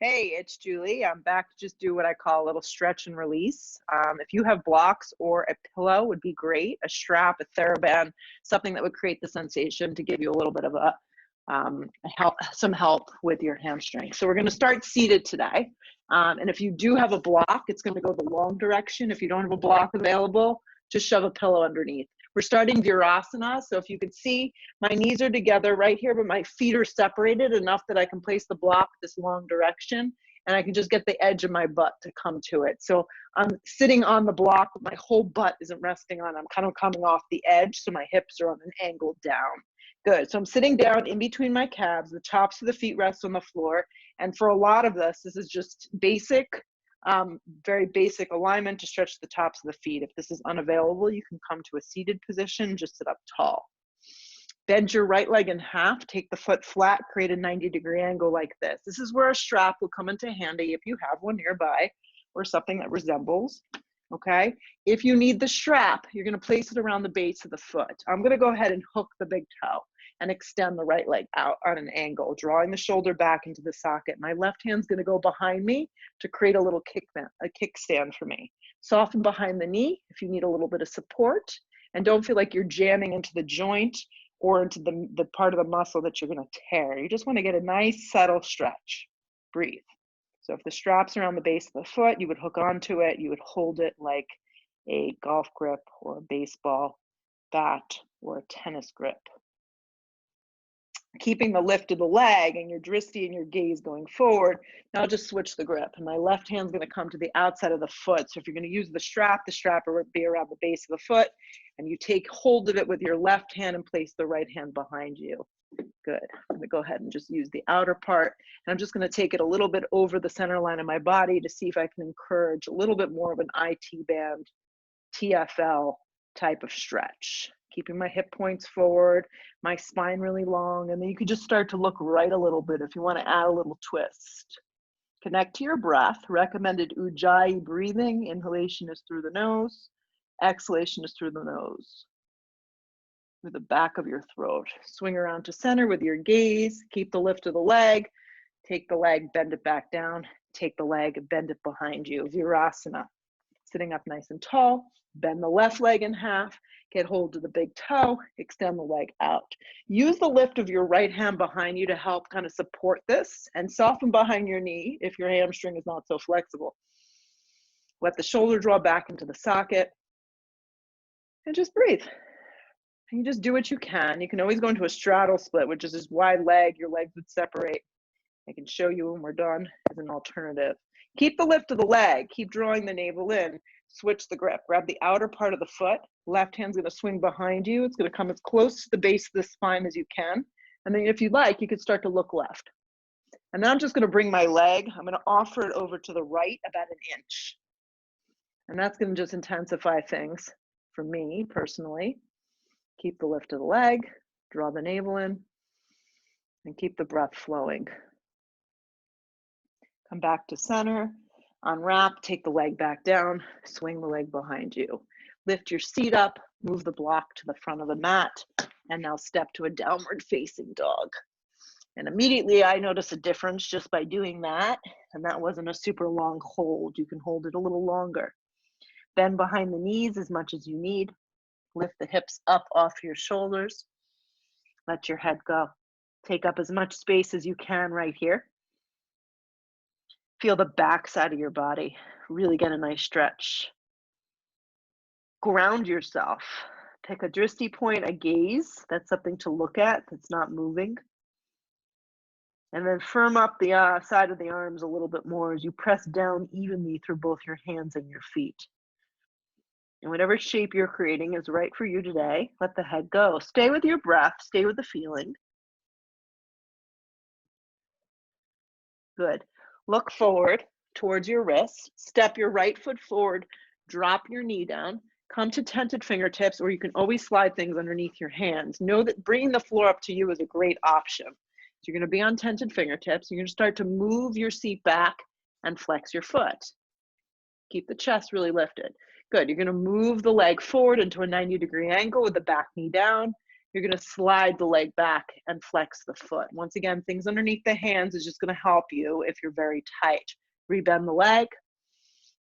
Hey, it's Julie. I'm back to just do what I call a little stretch and release. If you have blocks or a pillow would be great, a strap, a TheraBand, something that would create the sensation to give you a little bit of some help with your hamstring. So we're going to start seated today. And if you do have a block, it's going to go the long direction. If you don't have a block available, just shove a pillow underneath. We're starting Virasana, so if you can see, my knees are together right here, but my feet are separated enough that I can place the block this long direction, and I can just get the edge of my butt to come to it. So I'm sitting on the block, but my whole butt isn't resting on it. I'm kind of coming off the edge, so my hips are on an angle down. Good, so I'm sitting down in between my calves, the tops of the feet rest on the floor, and for a lot of this is just basic, very basic alignment to stretch the tops of the feet. If this is unavailable, you can come to a seated position, just sit up tall. Bend your right leg in half, take the foot flat, create a 90-degree angle like this. This is where a strap will come into handy if you have one nearby or something that resembles, okay? If you need the strap, you're gonna place it around the base of the foot. I'm gonna go ahead and hook the big toe and extend the right leg out on an angle, drawing the shoulder back into the socket. My left hand's gonna go behind me to create a little kickstand for me. Soften behind the knee if you need a little bit of support, and don't feel like you're jamming into the joint or into the part of the muscle that you're gonna tear. You just wanna get a nice, subtle stretch. Breathe. So if the strap's around the base of the foot, you would hook onto it, you would hold it like a golf grip or a baseball bat or a tennis grip. Keeping the lift of the leg and your drishti and your gaze going forward. Now I'll just switch the grip, and my left hand's gonna come to the outside of the foot. So if you're gonna use the strap will be around the base of the foot, and you take hold of it with your left hand and place the right hand behind you. Good. I'm gonna go ahead and just use the outer part, and I'm just gonna take it a little bit over the center line of my body to see if I can encourage a little bit more of an IT band, TFL type of stretch. Keeping my hip points forward, my spine really long, and then you can just start to look right a little bit if you want to add a little twist. Connect to your breath. Recommended Ujjayi breathing. Inhalation is through the nose. Exhalation is through the nose. Through the back of your throat. Swing around to center with your gaze. Keep the lift of the leg. Take the leg, bend it back down. Take the leg, bend it behind you. Virasana. Sitting up nice and tall. Bend the left leg in half. Get hold of the big toe, extend the leg out. Use the lift of your right hand behind you to help kind of support this, and soften behind your knee if your hamstring is not so flexible. Let the shoulder draw back into the socket, and just breathe. And you just do what you can. You can always go into a straddle split, which is this wide leg, your legs would separate. I can show you when we're done as an alternative. Keep the lift of the leg, keep drawing the navel in. Switch the grip, grab the outer part of the foot, left hand's gonna swing behind you, it's gonna come as close to the base of the spine as you can, and then if you'd like, you could start to look left. And then I'm just gonna bring my leg, I'm gonna offer it over to the right about an inch. And that's gonna just intensify things for me personally. Keep the lift of the leg, draw the navel in, and keep the breath flowing. Come back to center. Unwrap, take the leg back down, swing the leg behind you. Lift your seat up, move the block to the front of the mat, and now step to a downward facing dog. And immediately I notice a difference just by doing that, and that wasn't a super long hold. You can hold it a little longer. Bend behind the knees as much as you need. Lift the hips up off your shoulders. Let your head go. Take up as much space as you can right here. Feel the back side of your body. Really get a nice stretch. Ground yourself. Pick a drishti point, a gaze. That's something to look at that's not moving. And then firm up the side of the arms a little bit more as you press down evenly through both your hands and your feet. And whatever shape you're creating is right for you today. Let the head go. Stay with your breath. Stay with the feeling. Good. Look forward towards your wrist, step your right foot forward, drop your knee down, come to tented fingertips, or you can always slide things underneath your hands. Know that bringing the floor up to you is a great option. So you're gonna be on tented fingertips. You're gonna start to move your seat back and flex your foot. Keep the chest really lifted. Good, you're gonna move the leg forward into a 90-degree angle with the back knee down. You're gonna slide the leg back and flex the foot. Once again, things underneath the hands is just gonna help you if you're very tight. Rebend the leg,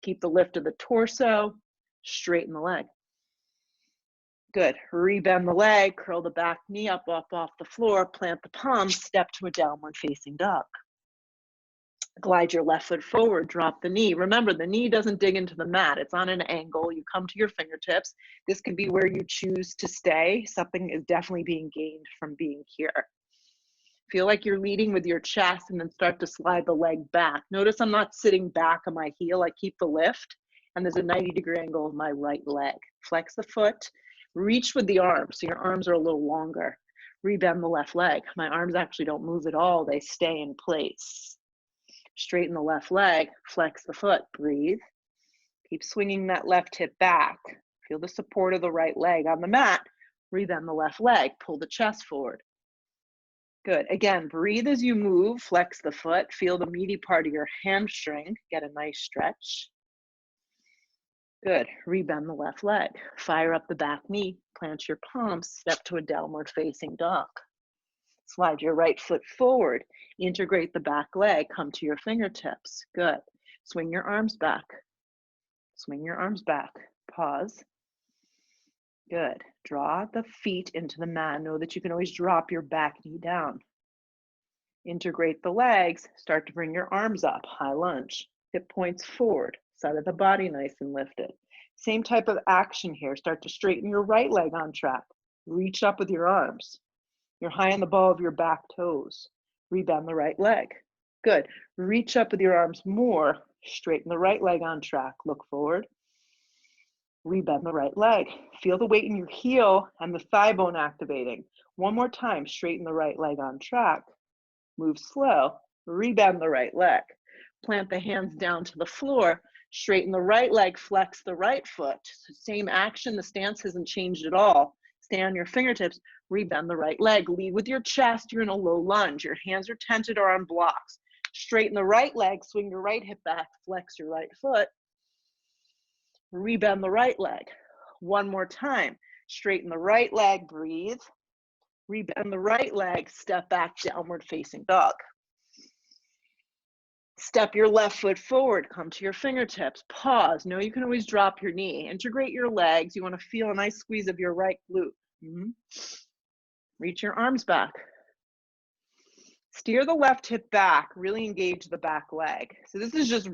keep the lift of the torso, straighten the leg. Good, rebend the leg, curl the back knee up off the floor, plant the palms, step to a downward facing dog. Glide your left foot forward, drop the knee. Remember, the knee doesn't dig into the mat. It's on an angle. You come to your fingertips. This can be where you choose to stay. Something is definitely being gained from being here. Feel like you're leading with your chest and then start to slide the leg back. Notice I'm not sitting back on my heel. I keep the lift, and there's a 90-degree angle of my right leg. Flex the foot, reach with the arms, so your arms are a little longer. Rebend the left leg. My arms actually don't move at all. They stay in place. Straighten the left leg, flex the foot, breathe. Keep swinging that left hip back. Feel the support of the right leg on the mat. Rebend the left leg, pull the chest forward. Good, again, breathe as you move, flex the foot, feel the meaty part of your hamstring, get a nice stretch. Good, rebend the left leg, fire up the back knee, plant your palms, step to a downward facing dog. Slide your right foot forward, integrate the back leg, come to your fingertips. Good. Swing your arms back. Swing your arms back. Pause. Good. Draw the feet into the mat. Know that you can always drop your back knee down. Integrate the legs. Start to bring your arms up. High lunge. Hip points forward. Side of the body nice and lifted. Same type of action here. Start to straighten your right leg on track. Reach up with your arms. You're high on the ball of your back toes. Rebend the right leg. Good. Reach up with your arms more. Straighten the right leg on track. Look forward. Rebend the right leg. Feel the weight in your heel and the thigh bone activating. One more time. Straighten the right leg on track. Move slow. Rebend the right leg. Plant the hands down to the floor. Straighten the right leg. Flex the right foot. So same action. The stance hasn't changed at all. Stay on your fingertips. Rebend the right leg. Lead with your chest. You're in a low lunge. Your hands are tented or on blocks. Straighten the right leg. Swing your right hip back. Flex your right foot. Rebend the right leg. One more time. Straighten the right leg. Breathe. Rebend the right leg. Step back, downward facing dog. Step your left foot forward. Come to your fingertips. Pause. Know you can always drop your knee. Integrate your legs. You want to feel a nice squeeze of your right glute. Reach your arms back. Steer the left hip back, really engage the back leg. So this is just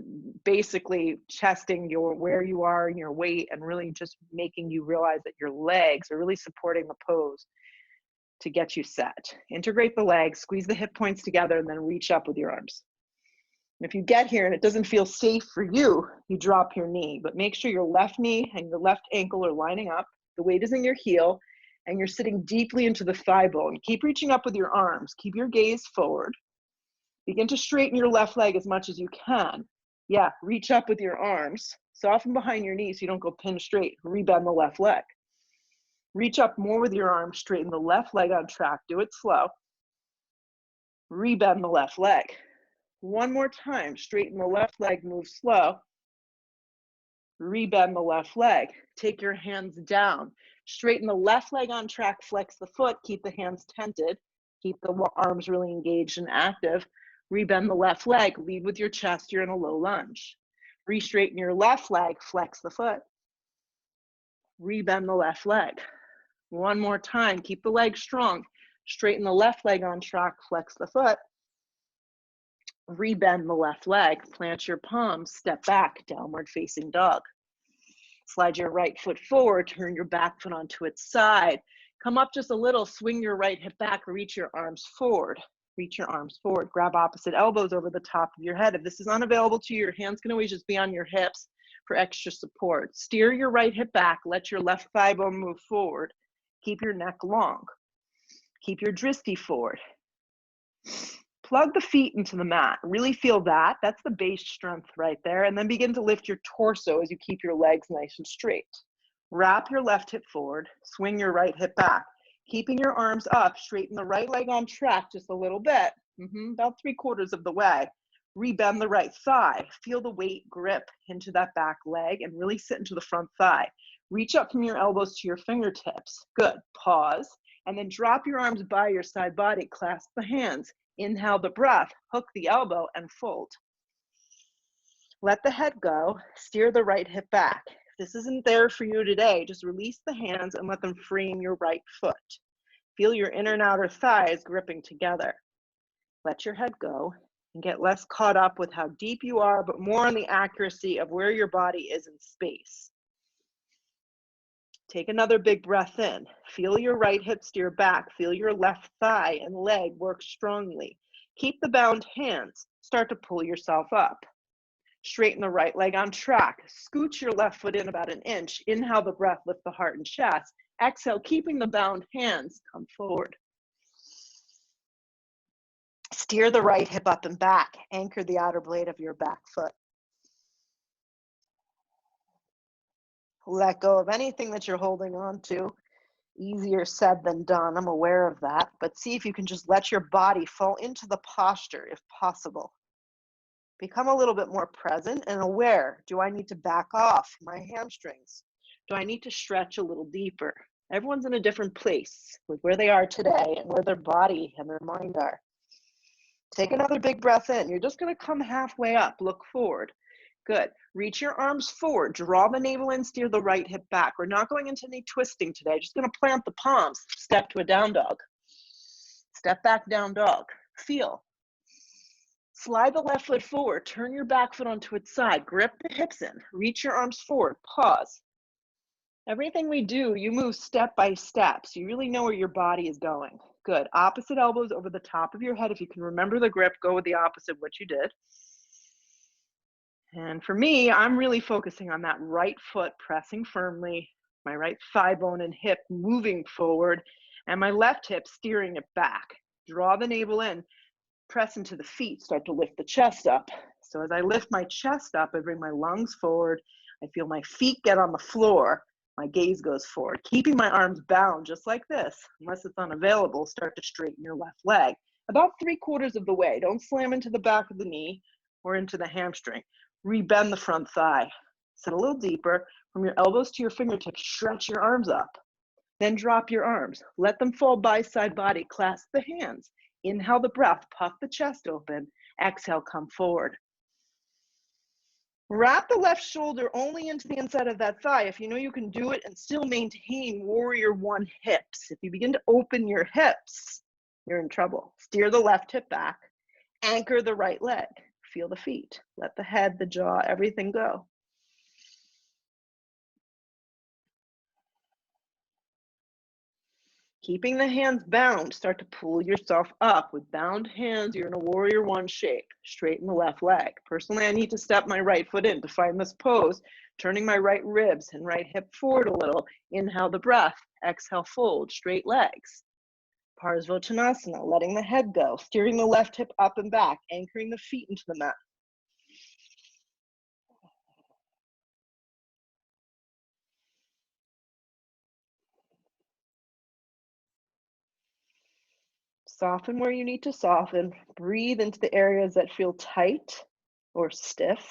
basically testing where you are in your weight and really just making you realize that your legs are really supporting the pose to get you set. Integrate the legs, squeeze the hip points together, and then reach up with your arms. And if you get here and it doesn't feel safe for you, you drop your knee, but make sure your left knee and your left ankle are lining up. The weight is in your heel, and you're sitting deeply into the thigh bone. Keep reaching up with your arms. Keep your gaze forward. Begin to straighten your left leg as much as you can. Yeah, reach up with your arms. Soften behind your knees so you don't go pin straight. Rebend the left leg. Reach up more with your arms. Straighten the left leg on track. Do it slow. Rebend the left leg. One more time. Straighten the left leg. Move slow. Rebend the left leg. Take your hands down. Straighten the left leg on track, flex the foot, keep the hands tented, keep the arms really engaged and active. Rebend the left leg, lead with your chest, you're in a low lunge. Re-straighten your left leg, flex the foot. Rebend the left leg. One more time, keep the leg strong. Straighten the left leg on track, flex the foot. Rebend the left leg, plant your palms, step back, downward facing dog. Slide your right foot forward, turn your back foot onto its side. Come up just a little, swing your right hip back, reach your arms forward. Reach your arms forward, grab opposite elbows over the top of your head. If this is unavailable to you, your hands can always just be on your hips for extra support. Steer your right hip back, let your left thigh bone move forward. Keep your neck long. Keep your dristy forward. Plug the feet into the mat. Really feel that. That's the base strength right there. And then begin to lift your torso as you keep your legs nice and straight. Wrap your left hip forward. Swing your right hip back. Keeping your arms up. Straighten the right leg on track just a little bit. About 3/4 of the way. Rebend the right thigh. Feel the weight grip into that back leg and really sit into the front thigh. Reach up from your elbows to your fingertips. Good. Pause. And then drop your arms by your side body, clasp the hands. Inhale the breath, hook the elbow and fold. Let the head go, steer the right hip back. If this isn't there for you today, just release the hands and let them frame your right foot. Feel your inner and outer thighs gripping together. Let your head go and get less caught up with how deep you are, but more on the accuracy of where your body is in space. Take another big breath in. Feel your right hip steer back. Feel your left thigh and leg work strongly. Keep the bound hands. Start to pull yourself up. Straighten the right leg on track. Scoot your left foot in about an inch. Inhale the breath, lift the heart and chest. Exhale, keeping the bound hands, come forward. Steer the right hip up and back. Anchor the outer blade of your back foot. Let go of anything that you're holding on to. Easier said than done, I'm aware of that, but see if you can just let your body fall into the posture if possible. Become a little bit more present and aware. Do I need to back off my hamstrings? Do I need to stretch a little deeper? Everyone's in a different place with where they are today and where their body and their mind are. Take another big breath in. You're just going to come halfway up, look forward. Good. Reach your arms forward. Draw the navel in, steer the right hip back. We're not going into any twisting today. Just going to plant the palms. Step to a down dog. Step back, down dog. Feel. Slide the left foot forward. Turn your back foot onto its side. Grip the hips in. Reach your arms forward. Pause. Everything we do, you move step by step, so you really know where your body is going. Good. Opposite elbows over the top of your head. If you can remember the grip, go with the opposite of what you did. And for me, I'm really focusing on that right foot pressing firmly, my right thigh bone and hip moving forward, and my left hip steering it back. Draw the navel in, press into the feet, start to lift the chest up. So as I lift my chest up, I bring my lungs forward. I feel my feet get on the floor. My gaze goes forward, keeping my arms bound just like this. Unless it's unavailable, start to straighten your left leg. About 3/4 of the way. Don't slam into the back of the knee or into the hamstring. Rebend the front thigh. Sit a little deeper. From your elbows to your fingertips, stretch your arms up. Then drop your arms. Let them fall by side body. Clasp the hands. Inhale the breath. Puff the chest open. Exhale, come forward. Wrap the left shoulder only into the inside of that thigh. If you know you can do it and still maintain warrior one hips. If you begin to open your hips, you're in trouble. Steer the left hip back. Anchor the right leg. Feel the feet. Let the head, the jaw, everything go. Keeping the hands bound, start to pull yourself up. With bound hands, you're in a warrior one shape. Straighten the left leg. Personally, I need to step my right foot in to find this pose, turning my right ribs and right hip forward a little. Inhale the breath. Exhale, fold. Straight legs. Parsvottanasana, letting the head go. Steering the left hip up and back. Anchoring the feet into the mat. Soften where you need to soften. Breathe into the areas that feel tight or stiff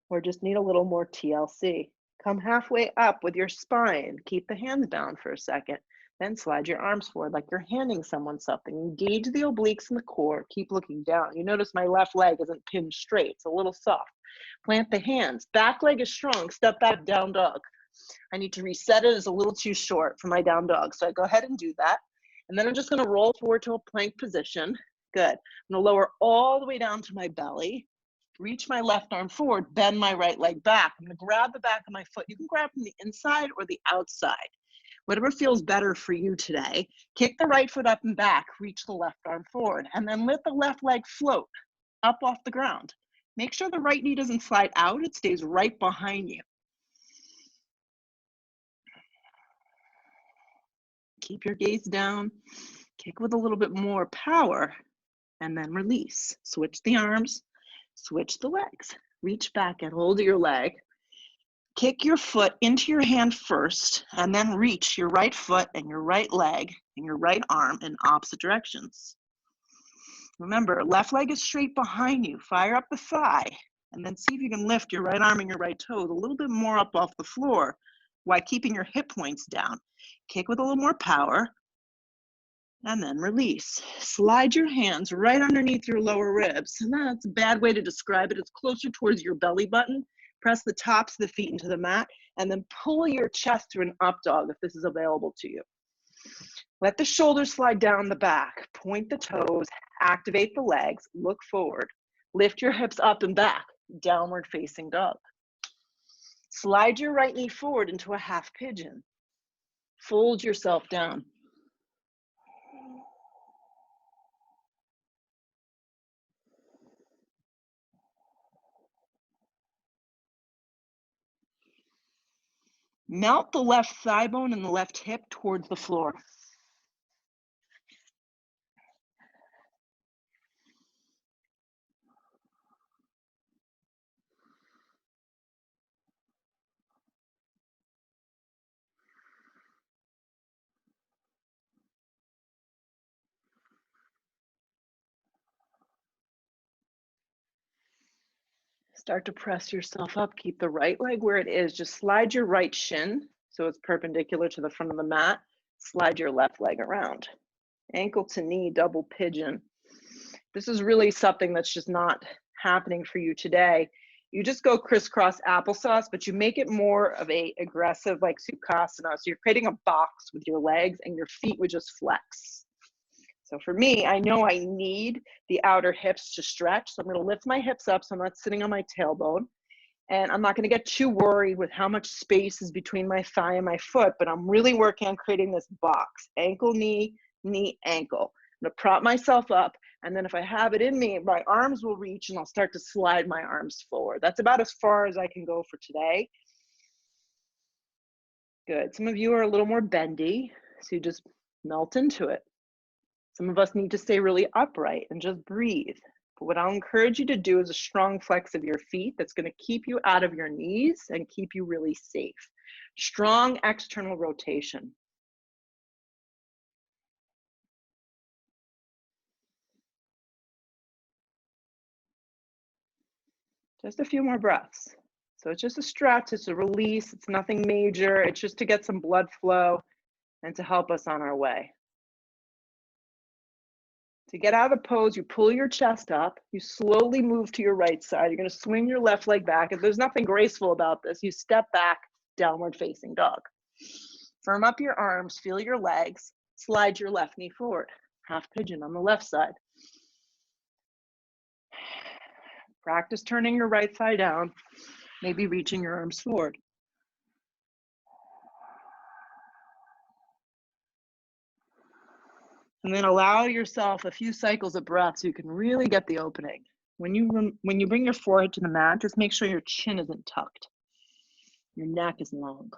or just need a little more TLC. Come halfway up with your spine. Keep the hands down for a second. Then slide your arms forward like you're handing someone something. Engage the obliques and the core. Keep looking down. You notice my left leg isn't pinned straight. It's a little soft. Plant the hands. Back leg is strong. Step back, down dog. I need to reset it. It's a little too short for my down dog. So I go ahead and do that. And then I'm just going to roll forward to a plank position. Good. I'm going to lower all the way down to my belly. Reach my left arm forward. Bend my right leg back. I'm going to grab the back of my foot. You can grab from the inside or the outside. Whatever feels better for you today. Kick the right foot up and back. Reach the left arm forward. And then let the left leg float up off the ground. Make sure the right knee doesn't slide out. It stays right behind you. Keep your gaze down, kick with a little bit more power, and then release. Switch the arms, switch the legs. Reach back and hold your leg. Kick your foot into your hand first, and then reach your right foot and your right leg and your right arm in opposite directions. Remember, left leg is straight behind you. Fire up the thigh, and then see if you can lift your right arm and your right toes a little bit more up off the floor while keeping your hip points down. Kick with a little more power, And then release. Slide your hands right underneath your lower ribs. And that's a bad way to describe it. It's closer towards your belly button. Press the tops of the feet into the mat, and then pull your chest to an up dog if this is available to you. Let the shoulders slide down the back. Point the toes, activate the legs, look forward. Lift your hips up and back, downward facing dog. Slide your right knee forward into a half pigeon. Fold yourself down. Melt the left thigh bone and the left hip towards the floor. Start to press yourself up. Keep the right leg where it is. Just slide your right shin so it's perpendicular to the front of the mat. Slide your left leg around. Ankle to knee, double pigeon. This is really something that's just not happening for you today. You just go crisscross applesauce, but you make it more of a aggressive like Sukhasana. So you're creating a box with your legs and your feet would just flex. So for me, I know I need the outer hips to stretch. So I'm going to lift my hips up so I'm not sitting on my tailbone. And I'm not going to get too worried with how much space is between my thigh and my foot, but I'm really working on creating this box. Ankle, knee, knee, ankle. I'm going to prop myself up. And then if I have it in me, my arms will reach and I'll start to slide my arms forward. That's about as far as I can go for today. Good. Some of you are a little more bendy, so you just melt into it. Some of us need to stay really upright and just breathe. But what I'll encourage you to do is a strong flex of your feet that's going to keep you out of your knees and keep you really safe. Strong external rotation. Just a few more breaths. So it's just a stretch, it's a release, it's nothing major. It's just to get some blood flow and to help us on our way. To get out of the pose, you pull your chest up, you slowly move to your right side. You're going to swing your left leg back. If there's nothing graceful about this, you step back, downward facing dog. Firm up your arms, feel your legs, slide your left knee forward. Half pigeon on the left side. Practice turning your right thigh down, maybe reaching your arms forward. And then allow yourself a few cycles of breath so you can really get the opening. When you bring your forehead to the mat, just make sure your chin isn't tucked. Your neck is long.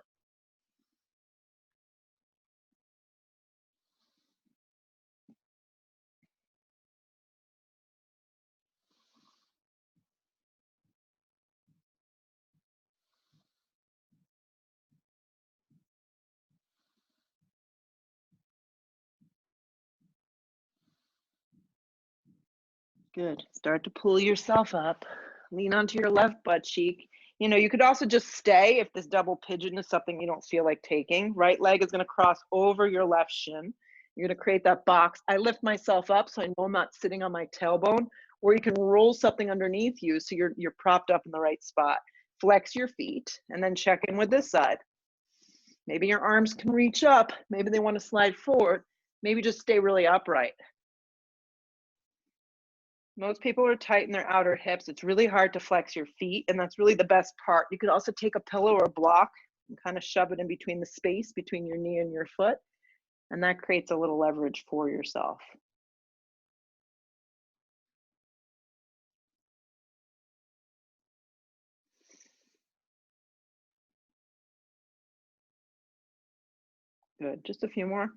Good. Start to pull yourself up. Lean onto your left butt cheek. You know, you could also just stay if this double pigeon is something you don't feel like taking. Right leg is going to cross over your left shin. You're going to create that box. I lift myself up so I know I'm not sitting on my tailbone, or you can roll something underneath you so you're propped up in the right spot. Flex your feet and then check in with this side. Maybe your arms can reach up. Maybe they want to slide forward. Maybe just stay really upright. Most people are tight in their outer hips. It's really hard to flex your feet, and that's really the best part. You could also take a pillow or a block and kind of shove it in between the space between your knee and your foot, and that creates a little leverage for yourself. Good. Just a few more.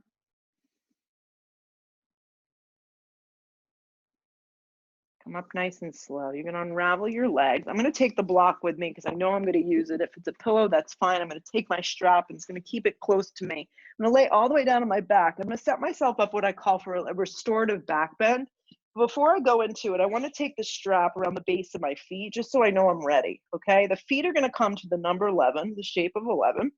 Come up nice and slow. You're going to unravel your legs. I'm going to take the block with me because I know I'm going to use it. If it's a pillow, that's fine. I'm going to take my strap and it's going to keep it close to me. I'm going to lay all the way down on my back. I'm going to set myself up what I call for a restorative back bend. Before I go into it, I want to take the strap around the base of my feet just so I know I'm ready, okay? The feet are going to come to the number 11, the shape of 11.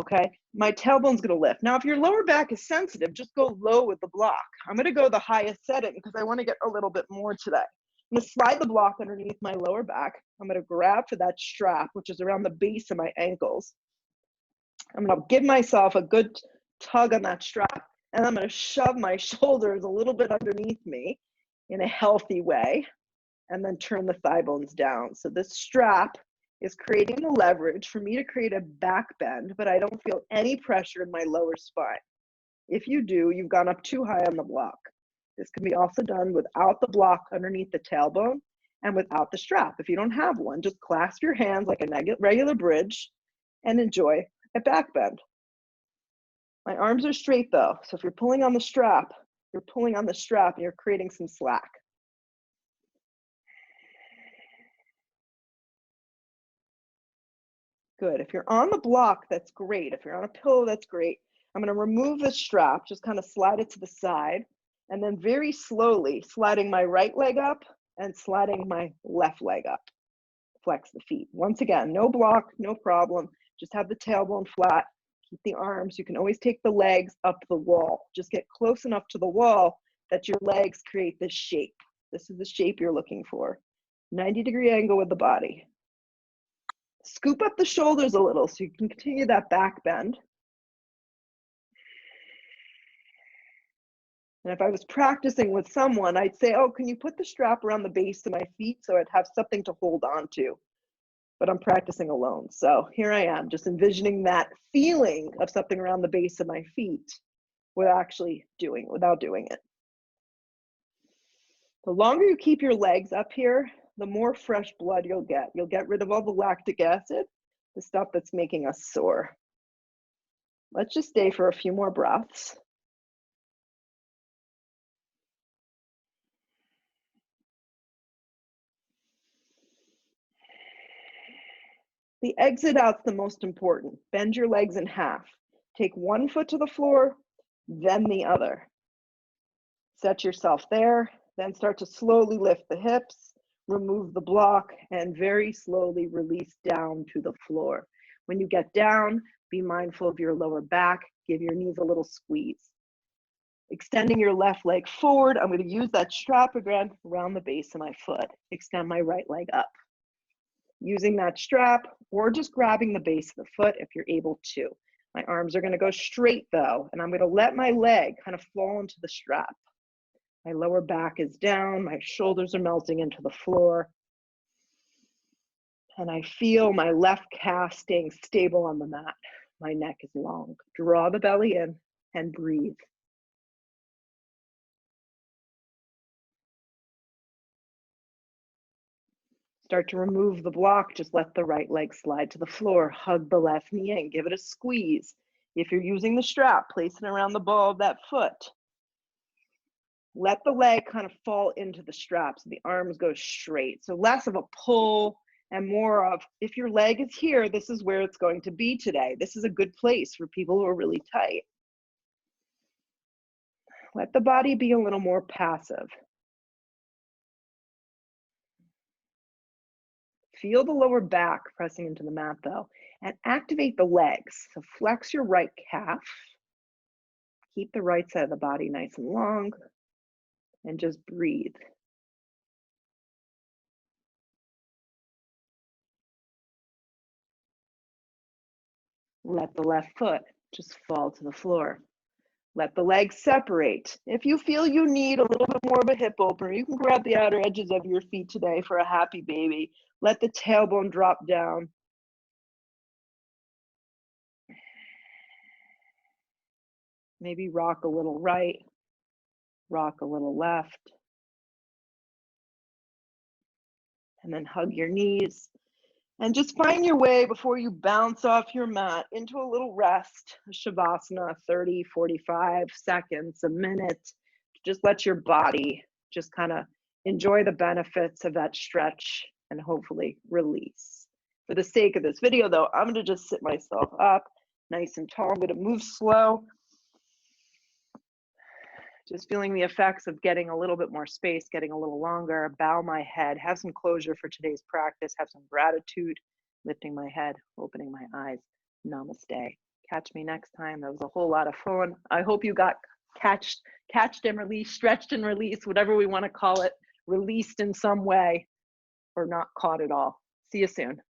okay? My tailbone's gonna lift. Now, if your lower back is sensitive, just go low with the block. I'm gonna go the highest setting because I wanna get a little bit more today. I'm gonna slide the block underneath my lower back. I'm gonna grab for that strap, which is around the base of my ankles. I'm gonna give myself a good tug on that strap, and I'm gonna shove my shoulders a little bit underneath me in a healthy way, and then turn the thigh bones down. So this strap is creating the leverage for me to create a back bend, but I don't feel any pressure in my lower spine. If you do, you've gone up too high on the block. This can be also done without the block underneath the tailbone and without the strap. If you don't have one, just clasp your hands like a regular bridge and enjoy a back bend. My arms are straight though, so if you're pulling on the strap, you're pulling on the strap and you're creating some slack. Good. If you're on the block, that's great. If you're on a pillow, that's great. I'm going to remove the strap, just kind of slide it to the side, and then very slowly sliding my right leg up and sliding my left leg up. Flex the feet. Once again, no block, no problem. Just have the tailbone flat. Keep the arms. You can always take the legs up the wall. Just get close enough to the wall that your legs create this shape. This is the shape you're looking for. 90-degree angle with the body. Scoop up the shoulders a little so you can continue that back bend. And if I was practicing with someone, I'd say, oh, can you put the strap around the base of my feet so I'd have something to hold on to? But I'm practicing alone. So here I am, just envisioning that feeling of something around the base of my feet without doing it. The longer you keep your legs up here, the more fresh blood you'll get. You'll get rid of all the lactic acid, the stuff that's making us sore. Let's just stay for a few more breaths. The exit out's the most important. Bend your legs in half. Take one foot to the floor, then the other. Set yourself there, then start to slowly lift the hips, remove the block, and very slowly release down to the floor. When you get down, be mindful of your lower back. Give your knees a little squeeze. Extending your left leg forward, I'm going to use that strap again around the base of my foot. Extend my right leg up. Using that strap or just grabbing the base of the foot if you're able to. My arms are going to go straight though, and I'm going to let my leg kind of fall into the strap. My lower back is down, my shoulders are melting into the floor, and I feel my left calf staying stable on the mat. My neck is long. Draw the belly in and breathe. Start to remove the block, just let the right leg slide to the floor. Hug the left knee in, give it a squeeze. If you're using the strap, place it around the ball of that foot. Let the leg kind of fall into the strap so the arms go straight. So less of a pull and more of, if your leg is here, this is where it's going to be today. This is a good place for people who are really tight. Let the body be a little more passive. Feel the lower back pressing into the mat though, and activate the legs. So flex your right calf. Keep the right side of the body nice and long, and just breathe. Let the left foot just fall to the floor. Let the legs separate. If you feel you need a little bit more of a hip opener, you can grab the outer edges of your feet today for a happy baby. Let the tailbone drop down. Maybe rock a little right, rock a little left. And then hug your knees. And just find your way before you bounce off your mat into a little rest, Shavasana, 30, 45 seconds, a minute. Just let your body just kind of enjoy the benefits of that stretch and hopefully release. For the sake of this video though, I'm gonna just sit myself up nice and tall. I'm gonna move slow. Just feeling the effects of getting a little bit more space, getting a little longer, bow my head, have some closure for today's practice, have some gratitude, lifting my head, opening my eyes. Namaste. Catch me next time. That was a whole lot of fun. I hope you got catched and released, stretched and released, whatever we want to call it, released in some way, or not caught at all. See you soon.